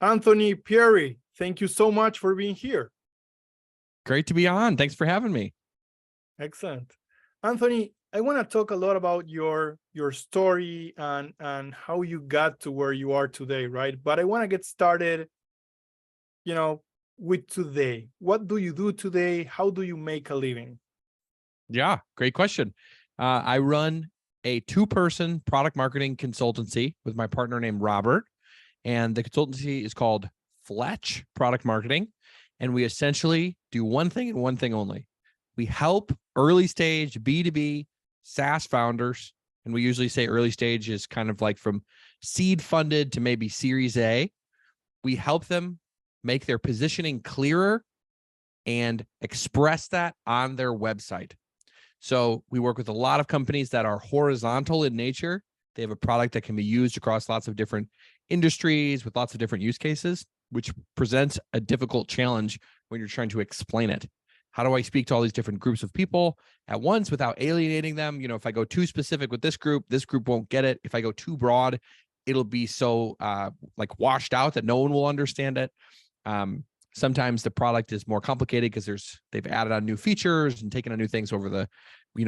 Anthony Pierri, thank you so much for being here. Great to be on. Thanks for having me. Excellent. Anthony, I want to talk a lot about your story and how you got to where you are today, right? But I want to get started, with today. What do you do today? How do you make a living? Yeah, great question. I run a two-person product marketing consultancy with my partner named Robert, and the consultancy is called Fletch Product Marketing, and we essentially do one thing and one thing only. We help early stage B2B SaaS founders, and we usually say early stage is kind of like from seed funded to maybe Series A. We help them make their positioning clearer and express that on their website. So we work with a lot of companies that are horizontal in nature. They have a product that can be used across lots of different industries with lots of different use cases, which presents a difficult challenge when you're trying to explain it. How do I speak to all these different groups of people at once without alienating them? If I go too specific with this group won't get it. If I go too broad, it'll be so like washed out that no one will understand it. Sometimes the product is more complicated because they've added on new features and taken on new things over the,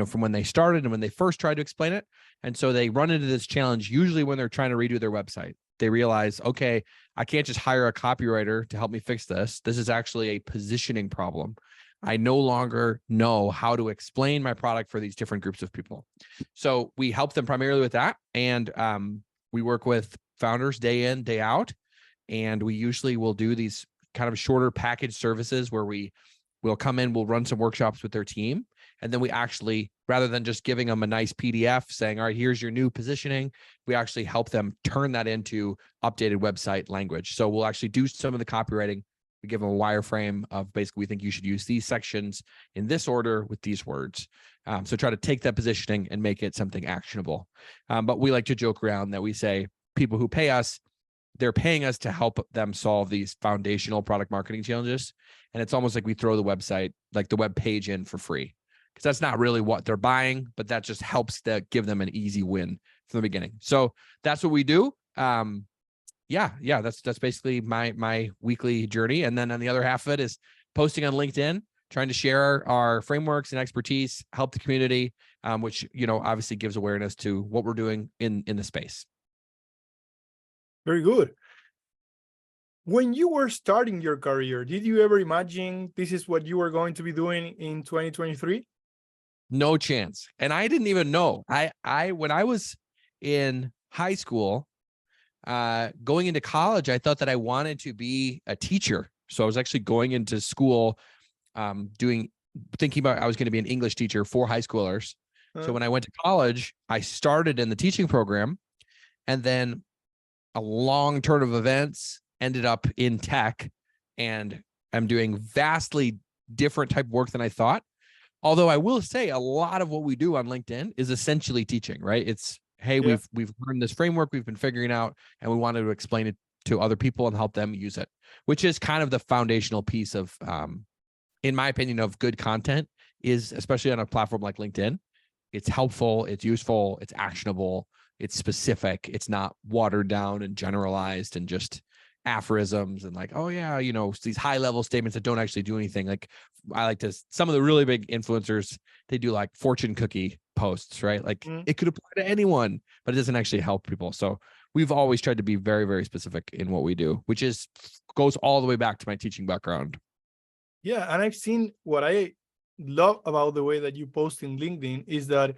from when they started and when they first tried to explain it. And so they run into this challenge usually when they're trying to redo their website. They realize, okay, I can't just hire a copywriter to help me fix this. This is actually a positioning problem. I no longer know how to explain my product for these different groups of people. So we help them primarily with that. And we work with founders day in, day out. And we usually will do these kind of shorter package services where we'll come in, we'll run some workshops with their team. And then we actually, rather than just giving them a nice PDF saying, all right, here's your new positioning, we actually help them turn that into updated website language. So we'll actually do some of the copywriting. We give them a wireframe of basically, we think you should use these sections in this order with these words. So try to take that positioning and make it something actionable. But we like to joke around that we say people who pay us, they're paying us to help them solve these foundational product marketing challenges. And it's almost like we throw the website, like the web page in for free, because that's not really what they're buying, but that just helps to give them an easy win from the beginning. So that's what we do. That's basically my weekly journey. And then on the other half of it is posting on LinkedIn, trying to share our frameworks and expertise, help the community, which, obviously gives awareness to what we're doing in the space. Very good. When you were starting your career, did you ever imagine this is what you were going to be doing in 2023? No chance. And I didn't even know. When I was in high school, going into college, I thought that I wanted to be a teacher. So I was actually going into school, thinking about I was going to be an English teacher for high schoolers. So when I went to college, I started in the teaching program, and then a long turn of events ended up in tech, and I'm doing vastly different type of work than I thought. Although I will say a lot of what we do on LinkedIn is essentially teaching, right? It's, hey, we've learned this framework we've been figuring out, and we wanted to explain it to other people and help them use it, which is kind of the foundational piece of, in my opinion, of good content, is especially on a platform like LinkedIn. It's helpful, it's useful, it's actionable, it's specific, it's not watered down and generalized and just aphorisms and like, oh yeah, these high level statements that don't actually do anything. Like some of the really big influencers, they do like fortune cookie posts, right? Like it could apply to anyone, but it doesn't actually help people. So we've always tried to be very, very specific in what we do, which goes all the way back to my teaching background. Yeah. And I've seen what I love about the way that you post in LinkedIn is that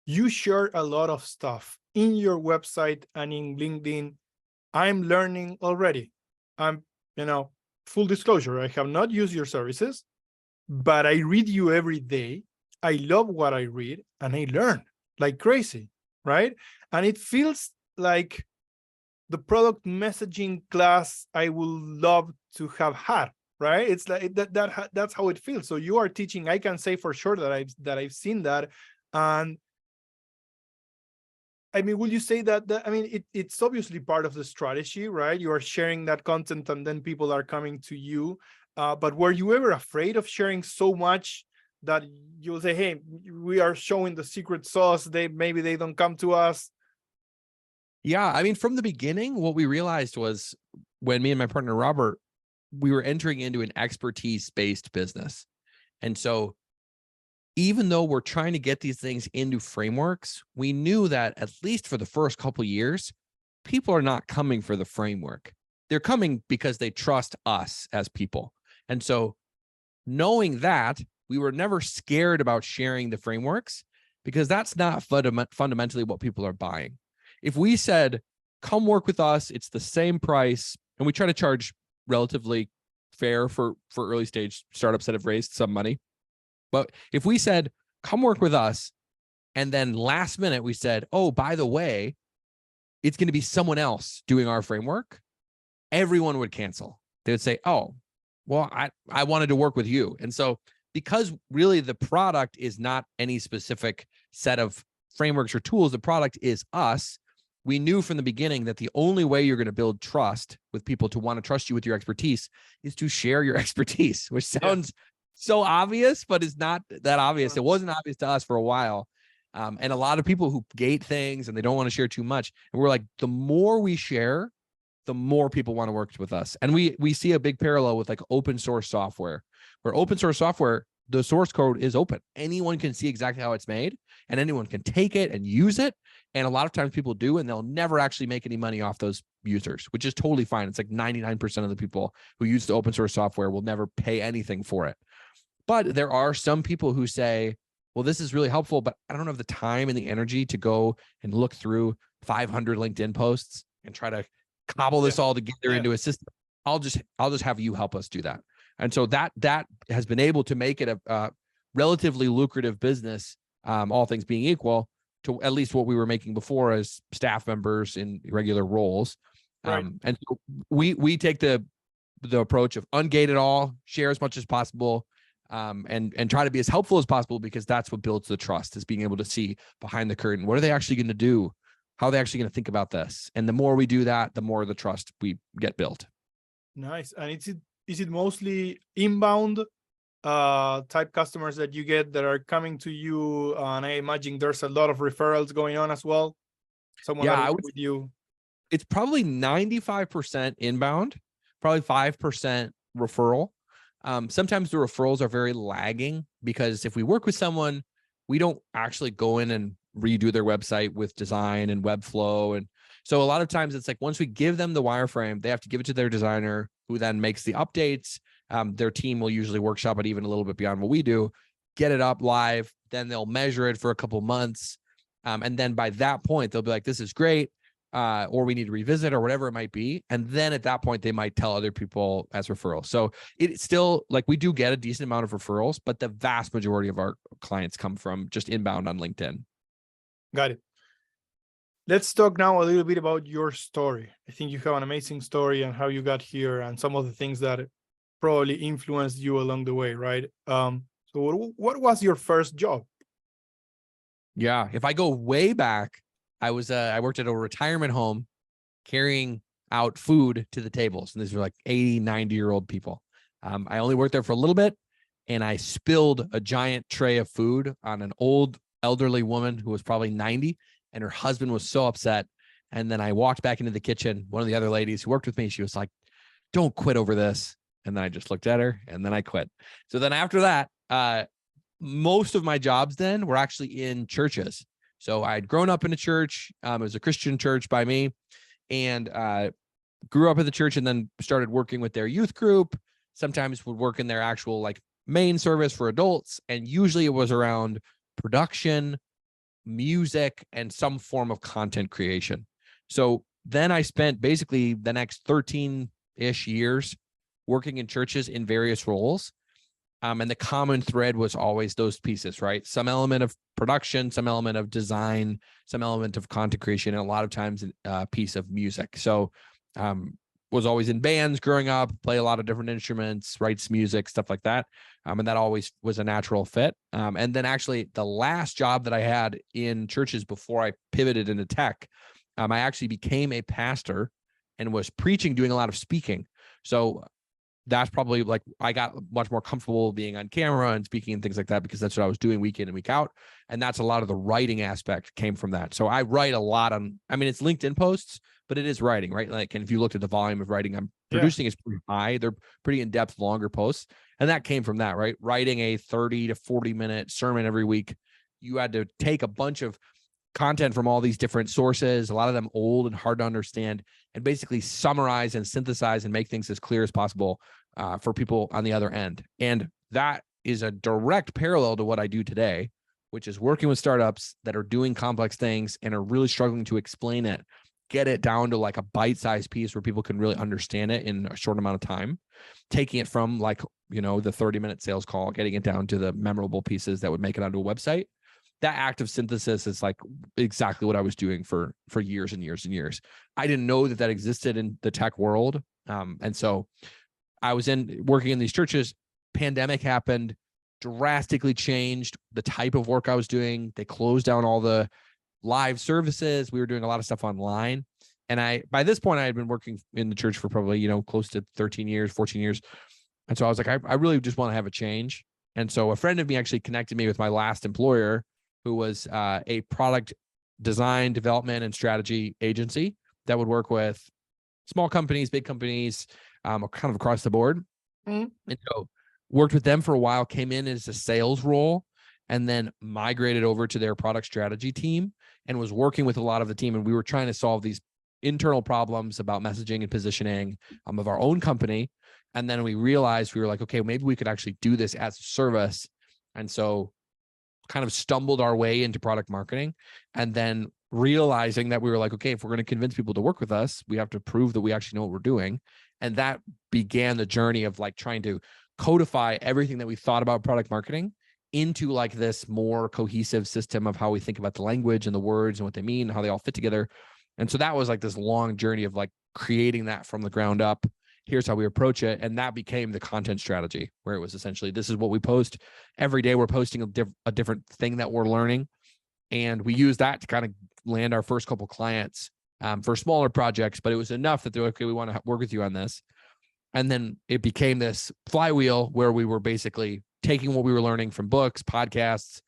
you share a lot of stuff in your website and in LinkedIn. I'm learning already. I'm, full disclosure, I have not used your services, but I read you every day. I love what I read and I learn like crazy, right? And it feels like the product messaging class I would love to have had, right? It's like that's how it feels. So you are teaching. I can say for sure that I've seen that. And I mean, will you say that it's obviously part of the strategy, right? You are sharing that content and then people are coming to you. But were you ever afraid of sharing so much that you'll say, hey, we are showing the secret sauce, maybe they don't come to us? Yeah, I mean, from the beginning, what we realized was when me and my partner Robert, we were entering into an expertise-based business. And so even though we're trying to get these things into frameworks, we knew that at least for the first couple of years, people are not coming for the framework. They're coming because they trust us as people. And so knowing that, we were never scared about sharing the frameworks because that's not fundamentally what people are buying. If we said, come work with us, it's the same price, and we try to charge relatively fair for early stage startups that have raised some money. But if we said, come work with us, and then last minute we said, oh, by the way, it's going to be someone else doing our framework, everyone would cancel. They would say, oh, well, I wanted to work with you. And so because really the product is not any specific set of frameworks or tools, the product is us. We knew from the beginning that the only way you're going to build trust with people to want to trust you with your expertise is to share your expertise, which sounds so obvious, but it's not that obvious. It wasn't obvious to us for a while. And a lot of people who gate things and they don't want to share too much. And we're like, the more we share, the more people want to work with us. And we see a big parallel with like open source software, where open source software, the source code is open. Anyone can see exactly how it's made and anyone can take it and use it. And a lot of times people do, and they'll never actually make any money off those users, which is totally fine. It's like 99% of the people who use the open source software will never pay anything for it. But there are some people who say, well, this is really helpful, but I don't have the time and the energy to go and look through 500 LinkedIn posts and try to cobble this all together into a system. I'll just have you help us do that. And so that has been able to make it a relatively lucrative business, all things being equal, to at least what we were making before as staff members in regular roles. Right. And so we take the approach of ungate it all, share as much as possible, and try to be as helpful as possible, because that's what builds the trust, is being able to see behind the curtain. What are they actually going to do? How are they actually going to think about this? And the more we do that, the more the trust we get built. Nice. And is it mostly inbound type customers that you get that are coming to you? And I imagine there's a lot of referrals going on as well. Someone that worked with you. It's probably 95% inbound, probably 5% referral. Sometimes the referrals are very lagging, because if we work with someone, we don't actually go in and redo their website with design and Webflow. And so a lot of times it's like, once we give them the wireframe, they have to give it to their designer, who then makes the updates. Their team will usually workshop it even a little bit beyond what we do, get it up live. Then they'll measure it for a couple months. And then by that point, they'll be like, this is great. Or we need to revisit, or whatever it might be. And then at that point, they might tell other people as referrals. So it's still like, we do get a decent amount of referrals, but the vast majority of our clients come from just inbound on LinkedIn. Got it. Let's talk now a little bit about your story. I think you have an amazing story and how you got here and some of the things that probably influenced you along the way, right? So what was your first job? Yeah, if I go way back, I worked at a retirement home carrying out food to the tables. And these were like 80, 90-year-old people. I only worked there for a little bit, and I spilled a giant tray of food on an old elderly woman who was probably 90, and her husband was so upset. And then I walked back into the kitchen. One of the other ladies who worked with me, she was like, don't quit over this. And then I just looked at her, and then I quit. So then after that, most of my jobs then were actually in churches. So I'd grown up in a church. It was a Christian church by me, and grew up at the church, and then started working with their youth group. Sometimes would work in their actual like main service for adults. And usually it was around production, music, and some form of content creation. So then I spent basically the next 13-ish years working in churches in various roles. And the common thread was always those pieces, right? Some element of production, some element of design, some element of content creation, and a lot of times a piece of music. So was always in bands growing up, play a lot of different instruments, writes music, stuff like that. And that always was a natural fit. And then actually the last job that I had in churches before I pivoted into tech, I actually became a pastor and was preaching, doing a lot of speaking. So that's probably like I got much more comfortable being on camera and speaking and things like that because that's what I was doing week in and week out. And that's a lot of the writing aspect came from that. So I write a lot on, I mean, it's LinkedIn posts, but it is writing, right? Like, and if you looked at the volume of writing I'm producing, it's pretty high. They're pretty in-depth, longer posts. And that came from that, right? Writing a 30 to 40-minute sermon every week. You had to take a bunch of content from all these different sources, a lot of them old and hard to understand, and basically summarize and synthesize and make things as clear as possible for people on the other end. And that is a direct parallel to what I do today, which is working with startups that are doing complex things and are really struggling to explain it, get it down to like a bite-sized piece where people can really understand it in a short amount of time, taking it from like, you know, the 30-minute sales call, getting it down to the memorable pieces that would make it onto a website. That act of synthesis is like exactly what I was doing for years and years and years. I didn't know that existed in the tech world. And so I was working in these churches. Pandemic happened, drastically changed the type of work I was doing. They closed down all the live services. We were doing a lot of stuff online. And by this point, I had been working in the church for probably, you know, close to 13 years, 14 years. And so I was like, I really just want to have a change. And so a friend of me actually connected me with my last employer, who was a product design, development, and strategy agency that would work with small companies, big companies, kind of across the board. And so worked with them for a while, came in as a sales role, and then migrated over to their product strategy team and was working with a lot of the team. And we were trying to solve these internal problems about messaging and positioning of our own company. And then we realized, we were like, okay, maybe we could actually do this as a service. And so kind of stumbled our way into product marketing, and then realizing that we were like, okay, if we're going to convince people to work with us, we have to prove that we actually know what we're doing. And that began the journey of like trying to codify everything that we thought about product marketing into like this more cohesive system of how we think about the language and the words and what they mean, how they all fit together. And so that was like this long journey of like creating that from the ground up. Here's how we approach it. And that became the content strategy, where it was essentially, this is what we post every day. We're posting a different thing that we're learning. And we use that to kind of land our first couple clients for smaller projects, but it was enough that they're like, okay, we want to work with you on this. And then it became this flywheel where we were basically taking what we were learning from books, podcasts,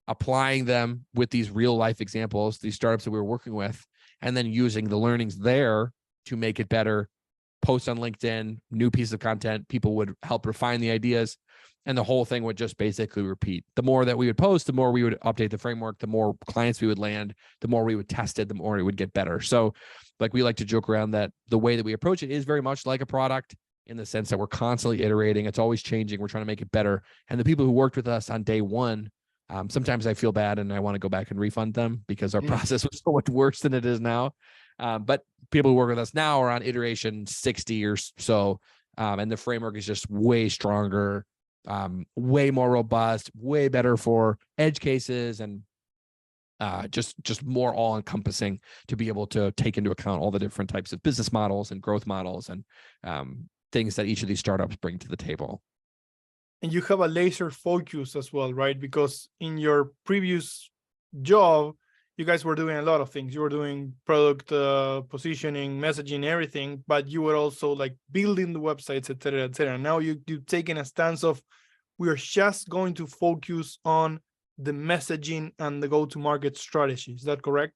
applying them with these real life examples, these startups that we were working with, and then using the learnings there to make it better. Post on LinkedIn, new piece of content, people would help refine the ideas, and the whole thing would just basically repeat. The more that we would post, the more we would update the framework, the more clients we would land, the more we would test it, the more it would get better. So like we like to joke around that the way that we approach it is very much like a product, in the sense that we're constantly iterating. It's always changing. We're trying to make it better. And the people who worked with us on day one, sometimes I feel bad and I want to go back and refund them because our process was so much worse than it is now. But people who work with us now are on iteration 60 or so. And the framework is just way stronger, way more robust, way better for edge cases, and just more all encompassing to be able to take into account all the different types of business models and growth models and things that each of these startups bring to the table. And you have a laser focus as well, right? Because in your previous job, you guys were doing a lot of things. You were doing product positioning, messaging, everything, but you were also like building the websites, et cetera, et cetera. Now you've taken a stance of, we're just going to focus on the messaging and the go-to-market strategy. Is that correct?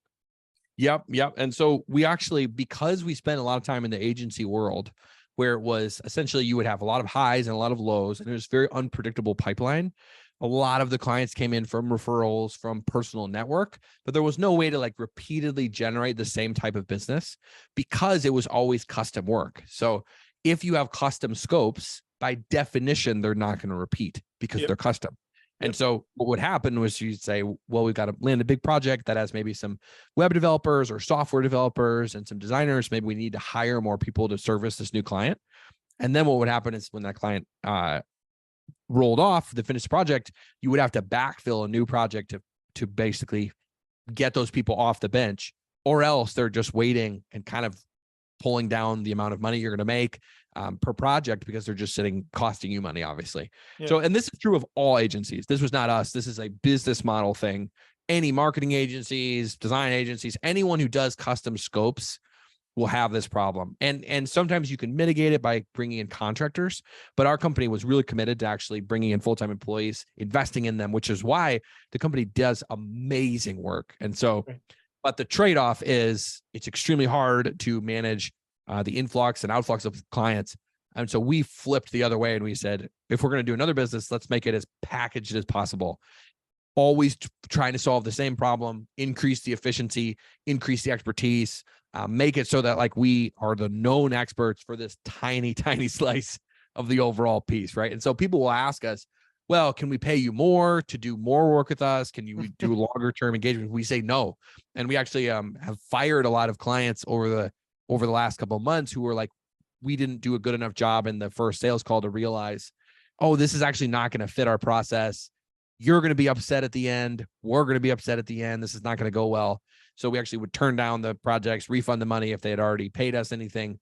Yep. And so we actually, because we spent a lot of time in the agency world, where it was essentially you would have a lot of highs and a lot of lows, and it was very unpredictable pipeline. A lot of the clients came in from referrals, from personal network, but there was no way to like repeatedly generate the same type of business because it was always custom work. So if you have custom scopes, by definition, they're not going to repeat because they're custom. And so what would happen was you'd say, well, we've got to land a big project that has maybe some web developers or software developers and some designers. Maybe we need to hire more people to service this new client. And then what would happen is when that client rolled off the finished project, you would have to backfill a new project to basically get those people off the bench, or else they're just waiting and kind of pulling down the amount of money you're going to make per project because they're just costing you money, obviously. So, and this is true of all agencies. This was not us. This is a business model thing. Any marketing agencies, design agencies, anyone who does custom scopes will have this problem. And sometimes you can mitigate it by bringing in contractors, but our company was really committed to actually bringing in full-time employees, investing in them, which is why the company does amazing work. And so, Right. but the trade-off is it's extremely hard to manage the influx and outflux of clients. And so we flipped the other way and we said, if we're going to do another business, let's make it as packaged as possible. Always trying to solve the same problem, increase the efficiency, increase the expertise, make it so that like we are the known experts for this tiny, tiny slice of the overall piece, right? And so people will ask us, well, can we pay you more to do more work with us? Can you do longer term engagement? We say no. And we actually have fired a lot of clients over the last couple of months who were like, we didn't do a good enough job in the first sales call to realize, oh, this is actually not going to fit our process. You're going to be upset at the end. We're going to be upset at the end. This is not going to go well. So we actually would turn down the projects, refund the money if they had already paid us anything.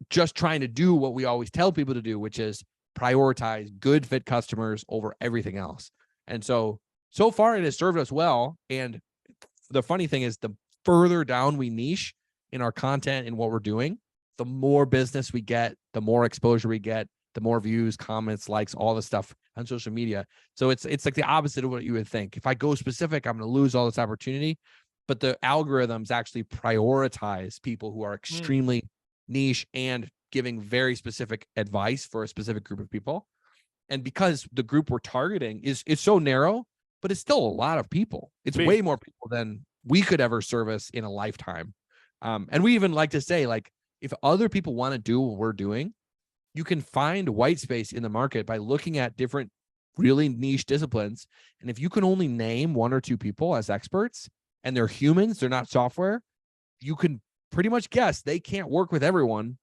Just trying to do what we always tell people to do, which is prioritize good fit customers over everything else. And so far it has served us well. And the funny thing is the further down we niche in our content and what we're doing, the more business we get, the more exposure we get, the more views, comments, likes, all the stuff on social media. So it's like the opposite of what you would think. If I go specific, I'm going to lose all this opportunity. But the algorithms actually prioritize people who are extremely niche and giving very specific advice for a specific group of people. And because the group we're targeting is so narrow, but it's still a lot of people. It's way more people than we could ever service in a lifetime. And we even like to say, like, if other people want to do what we're doing, you can find white space in the market by looking at different really niche disciplines. And if you can only name one or two people as experts and they're humans, they're not software, you can pretty much guess they can't work with everyone.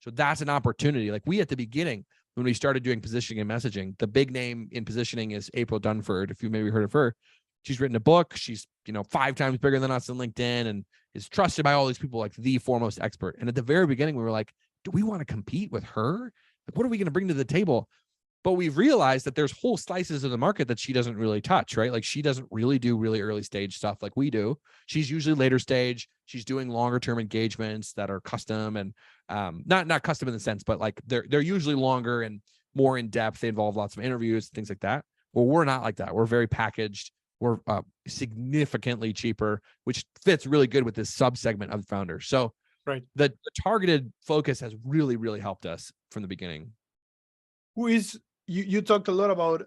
So that's an opportunity. Like we, at the beginning, when we started doing positioning and messaging, the big name in positioning is April Dunford. If you maybe heard of her, she's written a book. She's, 5 times bigger than us on LinkedIn and is trusted by all these people, like the foremost expert. And at the very beginning, we were like, do we want to compete with her? Like, what are we going to bring to the table? But we've realized that there's whole slices of the market that she doesn't really touch, right? Like she doesn't really do really early stage stuff like we do. She's usually later stage. She's doing longer term engagements that are custom and not custom in the sense, but like they're usually longer and more in depth. They involve lots of interviews, things like that. Well, we're not like that. We're very packaged. We're significantly cheaper, which fits really good with this subsegment of founders. So right, the targeted focus has really, really helped us from the beginning. You talked a lot about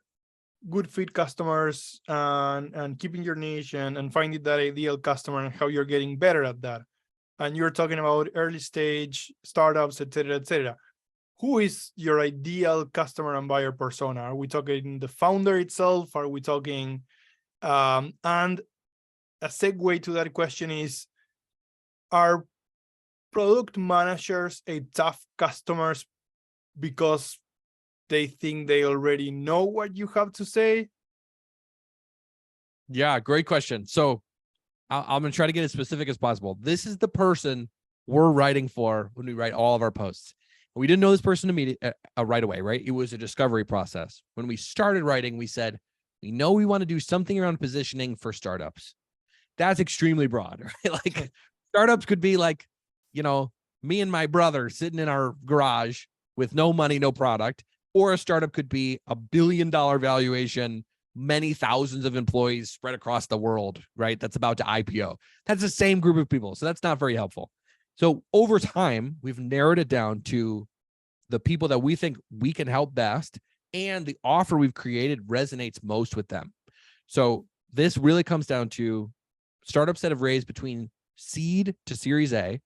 good fit customers and keeping your niche and finding that ideal customer and how you're getting better at that. And you're talking about early stage startups, et cetera, et cetera. Who is your ideal customer and buyer persona? Are we talking the founder itself? Are we talking, and a segue to that question is, are product managers a tough customers because they think they already know what you have to say? Yeah, great question. So I'm going to try to get as specific as possible. This is the person we're writing for when we write all of our posts. We didn't know this person immediately right away, right? It was a discovery process. When we started writing, we said, we know we want to do something around positioning for startups. That's extremely broad, right? Like startups could be like, me and my brother sitting in our garage with no money, no product. Or a startup could be $1 billion valuation, many thousands of employees spread across the world, right? That's about to IPO. That's the same group of people. So that's not very helpful. So over time, we've narrowed it down to the people that we think we can help best, and the offer we've created resonates most with them. So this really comes down to startups that have raised between seed to Series A.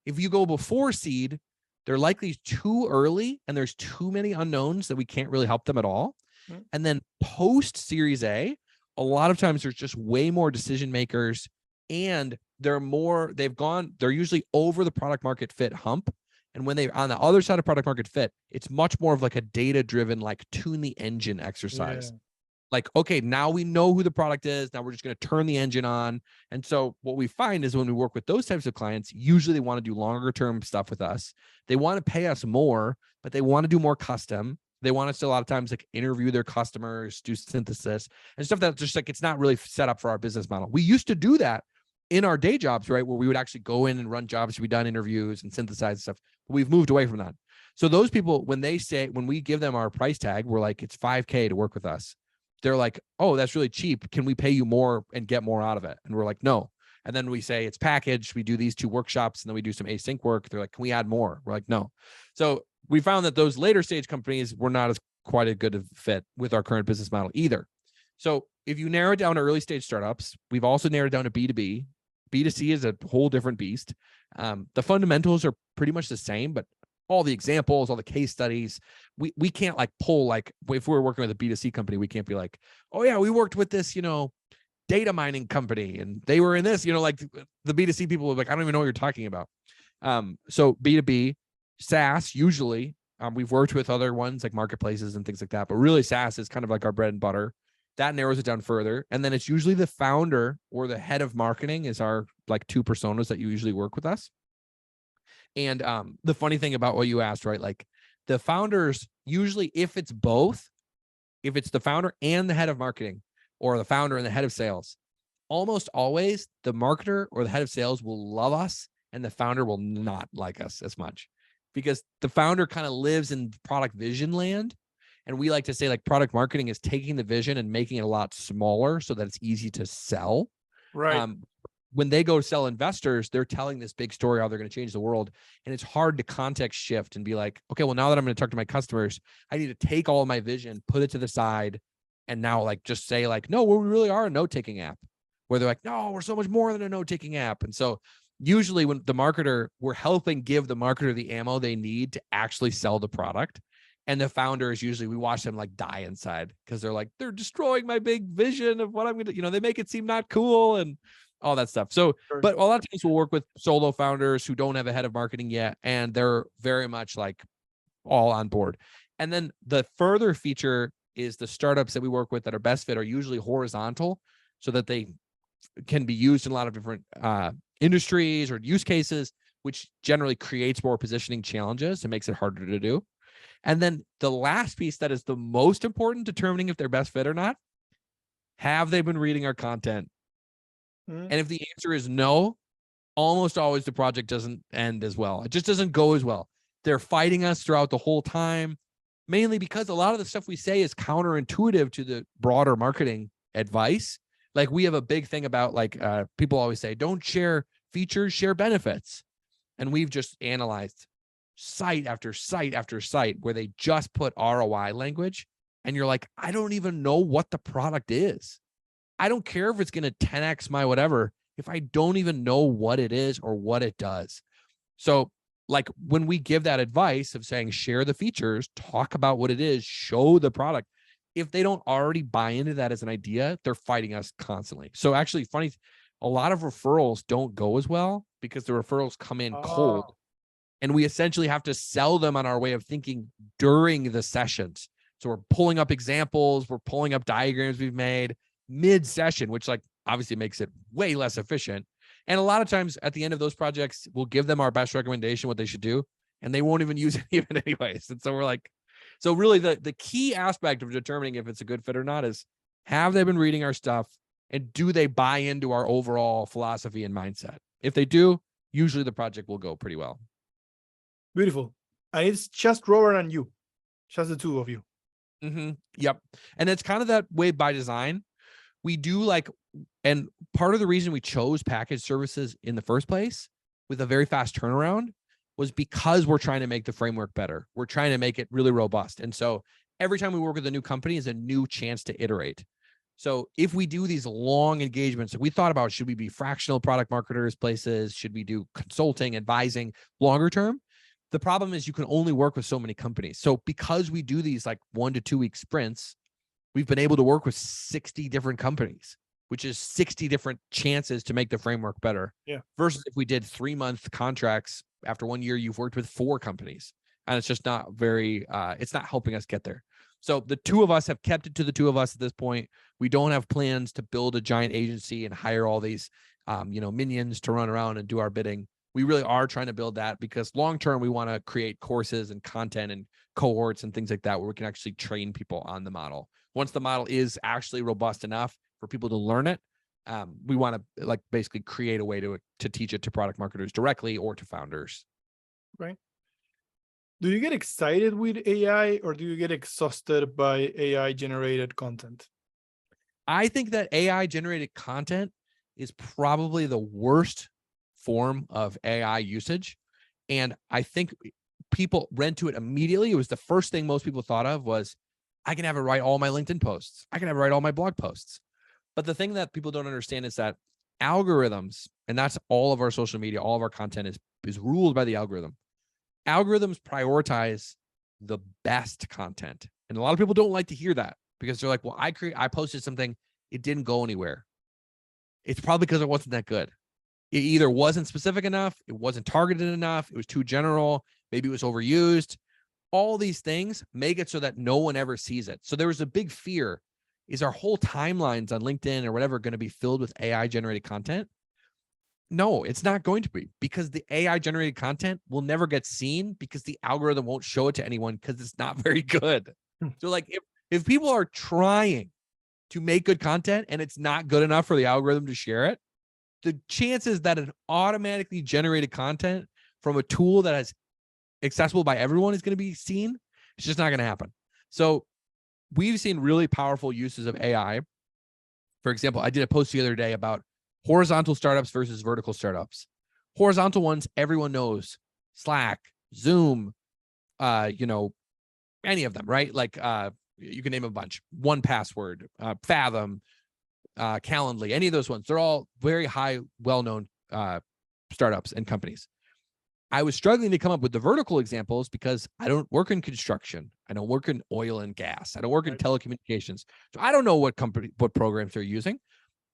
If you go before seed, they're likely too early and there's too many unknowns that we can't really help them at all. Mm-hmm. And then post Series A, a lot of times there's just way more decision makers and they're usually over the product market fit hump. And when they're on the other side of product market fit, it's much more of like a data-driven, like tune the engine exercise. Yeah. Like, okay, now we know who the product is. Now we're just going to turn the engine on. And so what we find is when we work with those types of clients, usually they want to do longer term stuff with us. They want to pay us more, but they want to do more custom. They want us to a lot of times like interview their customers, do synthesis and stuff that's just like, it's not really set up for our business model. We used to do that, in our day jobs, right, where we would actually go in and run jobs to be done, interviews and synthesize stuff. We've moved away from that. So those people, when we give them our price tag, we're like, it's $5,000 to work with us. They're like, oh, that's really cheap. Can we pay you more and get more out of it? And we're like, no. And then we say it's packaged. We do these 2 workshops and then we do some async work. They're like, can we add more? We're like, no. So we found that those later stage companies were not as quite a good fit with our current business model either. So if you narrow it down to early stage startups, we've also narrowed down to B2B. B2C is a whole different beast. The fundamentals are pretty much the same, but all the examples, all the case studies, we can't like pull, like if we're working with a B2C company, we can't be like, oh yeah, we worked with this, data mining company and they were in this, like the B2C people are like, I don't even know what you're talking about. So B2B, SaaS, usually, we've worked with other ones like marketplaces and things like that, but really SaaS is kind of like our bread and butter. That narrows it down further. And then it's usually the founder or the head of marketing is our like 2 personas that you usually work with us. And the funny thing about what you asked, right? Like the founders, usually if it's both, if it's the founder and the head of marketing or the founder and the head of sales, almost always the marketer or the head of sales will love us and the founder will not like us as much because the founder kind of lives in product vision land. And we like to say like product marketing is taking the vision and making it a lot smaller so that it's easy to sell. Right. When they go sell investors, they're telling this big story how they're going to change the world. And it's hard to context shift and be like, okay, well, now that I'm going to talk to my customers, I need to take all of my vision, put it to the side, and now like just say like, no, we really are a note-taking app. Where they're like, no, we're so much more than a note-taking app. And so usually when the marketer, we're helping give the marketer the ammo they need to actually sell the product. And the founder is usually, we watch them like die inside because they're like, they're destroying my big vision of what I'm going to, they make it seem not cool and all that stuff. So, Sure. but a lot of times we'll work with solo founders who don't have a head of marketing yet. And they're very much like all on board. And then the further feature is the startups that we work with that are best fit are usually horizontal so that they can be used in a lot of different industries or use cases, which generally creates more positioning challenges and makes it harder to do. And then the last piece that is the most important, determining if they're best fit or not, have they been reading our content? And if the answer is no, almost always the project doesn't end as well. It just doesn't go as well. They're fighting us throughout the whole time, mainly because a lot of the stuff we say is counterintuitive to the broader marketing advice. Like we have a big thing about like people always say, don't share features, share benefits. And we've just analyzed site after site after site where they just put ROI language. And you're like, I don't even know what the product is. I don't care if it's going to 10x my whatever, if I don't even know what it is or what it does. So like when we give that advice of saying, share the features, talk about what it is, show the product. If they don't already buy into that as an idea, they're fighting us constantly. So actually funny, a lot of referrals don't go as well because the referrals come in cold and we essentially have to sell them on our way of thinking during the sessions. So we're pulling up examples, we're pulling up diagrams we've made mid-session, which like obviously makes it way less efficient. And a lot of times at the end of those projects, we'll give them our best recommendation, what they should do, and they won't even use any of it anyways. And so we're like, so really the key aspect of determining if it's a good fit or not is, have they been reading our stuff and do they buy into our overall philosophy and mindset? If they do, usually the project will go pretty well. Beautiful. And it's just Robert and you, just the 2 of you. Yep. And it's kind of that way by design. We do like, and part of the reason we chose package services in the first place with a very fast turnaround was because we're trying to make the framework better. We're trying to make it really robust. And so every time we work with a new company is a new chance to iterate. So if we do these long engagements, we thought about, should we be fractional product marketers places? Should we do consulting, advising longer term? The problem is you can only work with so many companies. So because we do these like 1 to 2 week sprints, we've been able to work with 60 different companies, which is 60 different chances to make the framework better. Yeah. Versus if we did 3-month contracts, after 1 year, you've worked with 4 companies and it's just not very, it's not helping us get there. So the 2 of us have kept it to the 2 of us at this point. We don't have plans to build a giant agency and hire all these, minions to run around and do our bidding. We really are trying to build that because long-term, we want to create courses and content and cohorts and things like that where we can actually train people on the model. Once the model is actually robust enough for people to learn it, we want to like basically create a way to teach it to product marketers directly or to founders. Right. Do you get excited with AI or do you get exhausted by AI generated content? I think that AI generated content is probably the worst form of AI usage. And I think people rent to it immediately. It was the first thing most people thought of was, I can have it write all my LinkedIn posts. I can have it write all my blog posts. But the thing that people don't understand is that algorithms, and that's all of our social media, all of our content is ruled by the algorithm. Algorithms prioritize the best content. And a lot of people don't like to hear that because they're like, well, I posted something, it didn't go anywhere. It's probably because it wasn't that good. It either wasn't specific enough, it wasn't targeted enough, it was too general, maybe it was overused. All these things make it so that no one ever sees it. So there was a big fear, is our whole timelines on LinkedIn or whatever going to be filled with AI generated content? No, it's not going to be, because the AI generated content will never get seen because the algorithm won't show it to anyone because it's not very good. So like if people are trying to make good content and it's not good enough for the algorithm to share it, the chances that an automatically generated content from a tool that is accessible by everyone is going to be seen, it's just not going to happen. So we've seen really powerful uses of AI. For example, I did a post the other day about horizontal startups versus vertical startups. Horizontal ones, everyone knows: Slack, Zoom, any of them, right? Like you can name a bunch. 1Password, Fathom, Calendly, any of those ones. They're all very high, well-known startups and companies. I was struggling to come up with the vertical examples because I don't work in construction. I don't work in oil and gas. I don't work in telecommunications. So I don't know what programs they're using.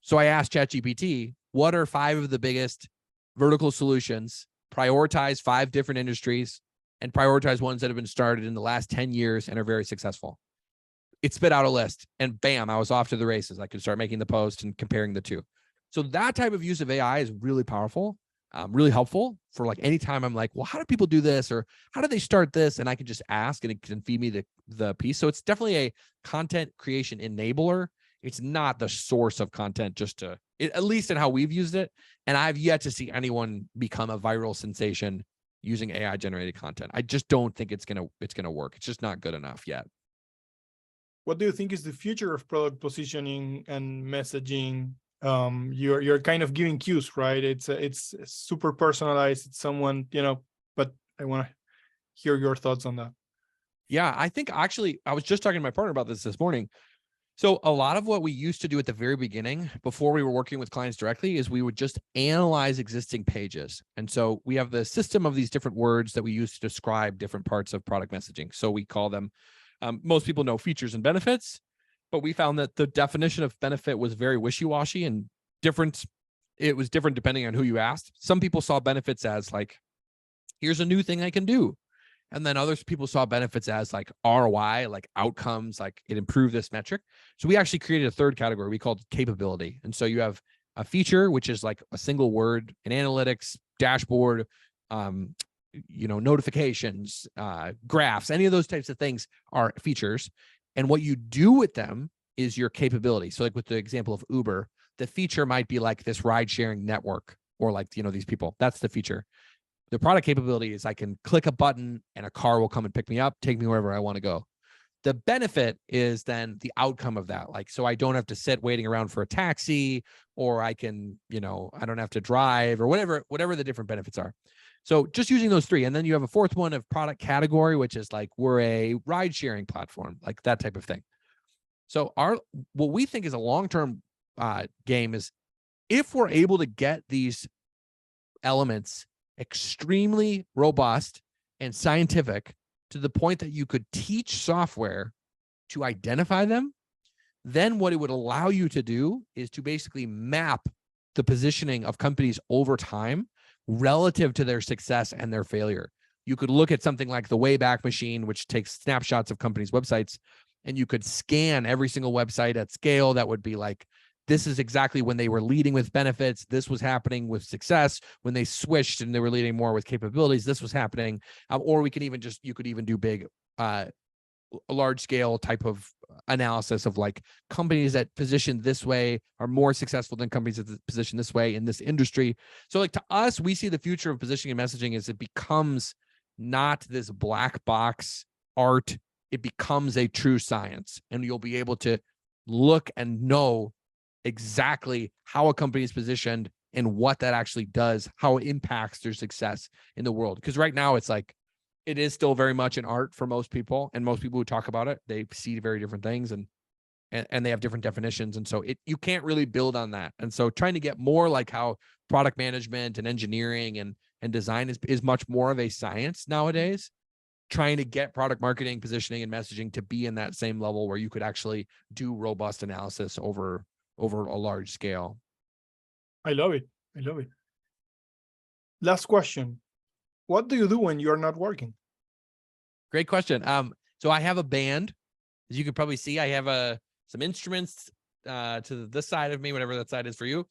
So I asked ChatGPT, what are 5 of the biggest vertical solutions, prioritize 5 different industries, and prioritize ones that have been started in the last 10 years and are very successful. It spit out a list, and bam, I was off to the races. I could start making the post and comparing the two. So that type of use of AI is really powerful, really helpful for like anytime I'm like, well, how do people do this? Or how do they start this? And I can just ask and it can feed me the piece. So it's definitely a content creation enabler. It's not the source of content, at least in how we've used it. And I've yet to see anyone become a viral sensation using AI generated content. I just don't think it's gonna work. It's just not good enough yet. What do you think is the future of product positioning and messaging? You're kind of giving cues, right? It's super personalized. It's someone, but I want to hear your thoughts on that. Yeah, I think actually I was just talking to my partner about this morning. So a lot of what we used to do at the very beginning, before we were working with clients directly, is we would just analyze existing pages. And so we have the system of these different words that we use to describe different parts of product messaging. So we call them, most people know features and benefits, but we found that the definition of benefit was very wishy-washy and different. It was different depending on who you asked. Some people saw benefits as like, here's a new thing I can do. And then other people saw benefits as like ROI, like outcomes, like it improved this metric. So we actually created a third category we called capability. And so you have a feature, which is like a single word, an analytics dashboard, notifications, graphs, any of those types of things are features. And what you do with them is your capability. So like with the example of Uber, the feature might be like this ride sharing network or like, these people. That's the feature. The product capability is I can click a button and a car will come and pick me up, take me wherever I want to go. The benefit is then the outcome of that. Like, so I don't have to sit waiting around for a taxi, or I can, I don't have to drive, or whatever the different benefits are. So just using those 3. And then you have a 4th one of product category, which is like, we're a ride sharing platform, like that type of thing. So what we think is a long-term game is if we're able to get these elements extremely robust and scientific to the point that you could teach software to identify them, then what it would allow you to do is to basically map the positioning of companies over time relative to their success and their failure. You could look at something like the Wayback Machine, which takes snapshots of companies' websites, and you could scan every single website at scale. That would be like, this is exactly when they were leading with benefits. This was happening with success. When they switched and they were leading more with capabilities, this was happening. Or you could even do big a large scale type of analysis of like companies that position this way are more successful than companies that position this way in this industry. So like to us, we see the future of positioning and messaging as it becomes not this black box art. It becomes a true science, and you'll be able to look and know exactly how a company is positioned and what that actually does, how it impacts their success in the world. Because right now it's like, it is still very much an art for most people, and most people who talk about it, they see very different things and they have different definitions. And so you can't really build on that. And so trying to get more like how product management and engineering and design is much more of a science nowadays, trying to get product marketing, positioning, and messaging to be in that same level where you could actually do robust analysis over a large scale. I love it. I love it. Last question. What do you do when you're not working? Great question. So I have a band. As you can probably see, I have some instruments to this side of me, whatever that side is for you.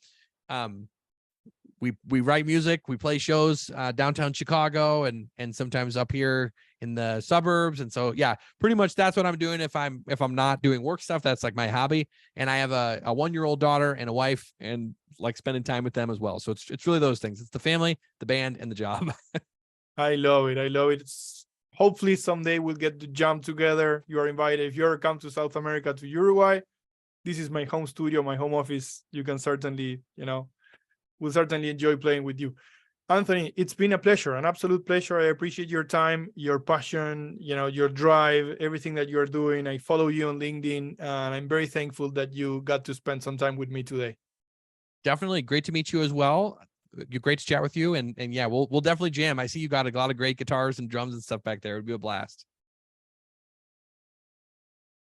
We write music, we play shows downtown Chicago and sometimes up here in the suburbs. And so yeah, pretty much that's what I'm doing if I'm not doing work stuff. That's like my hobby. And I have a 1-year-old daughter and a wife, and like spending time with them as well. So it's really those things. It's the family, the band, and the job. I love it. I love it. Hopefully someday we'll get to jam together. You are invited. If you ever come to South America, to Uruguay, this is my home studio, my home office. You can certainly, we'll certainly enjoy playing with you. Anthony, it's been a pleasure, an absolute pleasure. I appreciate your time, your passion, your drive, everything that you're doing. I follow you on LinkedIn, and I'm very thankful that you got to spend some time with me today. Definitely great to meet you as well. Great to chat with you. And yeah, we'll definitely jam. I see you got a lot of great guitars and drums and stuff back there. It'd be a blast.